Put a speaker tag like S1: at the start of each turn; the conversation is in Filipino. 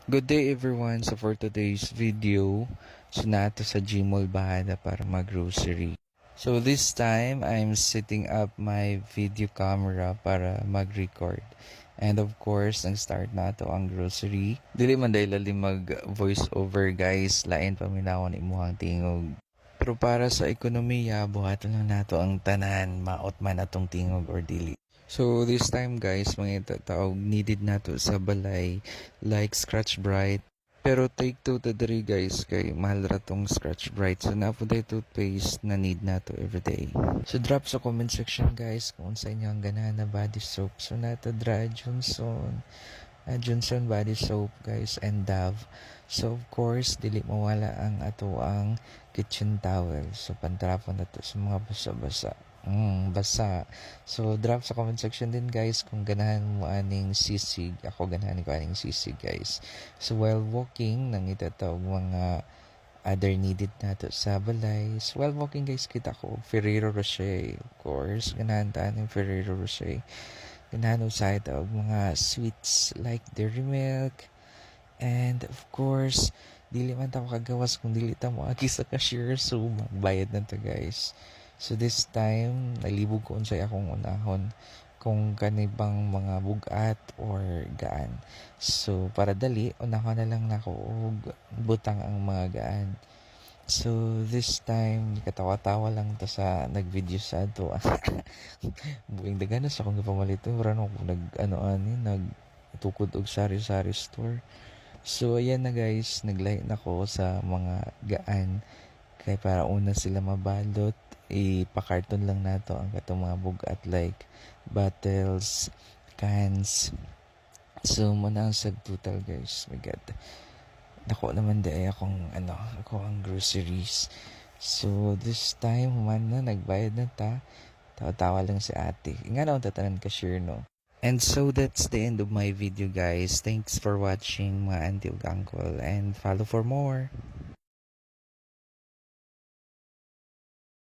S1: Good day everyone. So for today's video, nato sa Gmall Bahada para mag-grocery. So this time, I'm setting up my video camera para mag-record. And of course, nang start nato ang grocery. Dili man dahil lalim mag-voice over guys, lain paminawon imuhang tingog. Pero para sa ekonomiya, buhaton lang nato ang tanan, maot man atong tingog or dili. So this time guys, mga taog needed nato sa balay like Scratch Bright. Pero take two to three guys kay mahal ra tong Scratch Bright. So napunta toothpaste na need nato everyday. So drop sa comment section guys kung sa inyo ang ganahan na body soap. So nato dra Johnson body soap guys and Dove. So of course dili mawala ang ato ang kitchen towel. So pantrapon na to sa mga basa-basa. Basa. So, drop sa comment section din guys kung ganahan mo aning sisig. Ako ganahan ko aning sisig guys. So, while walking, nang itatawag mga other needed nato sa balay. So, while walking guys, kita ko Ferrero Rocher. Of course, ganahan ta ng Ferrero Rocher. Ganahan sa itawag mga sweets like Dairy Milk. And of course, dili man ta makagawas kung dili ta mo aki sa cashier. So, magbayad na to guys. So this time, nalibog ko unsay akong unahon kung kanibang mga bugat or gaan. So para dali, unahon na lang nako og butang ang mga gaan. So this time, katawa-tawa lang ta sa nag-video sa ato. Buing dagana sa akong gipamalit mura no kung nagtukod og sari-sari store. So ayan na guys, naglahi na ko sa mga gaan kay para una sila mabalot ipakarton lang nato ang katong mga bugat like bottles, cans. So muna ang sag total guys. My god. Nako naman di ako ang groceries. So this time man na nagbayad na ta. Tawa-tawa lang si ate. Nga na tatanan cashier no. And so that's the end of my video guys. Thanks for watching mga auntie ug uncle and follow for more.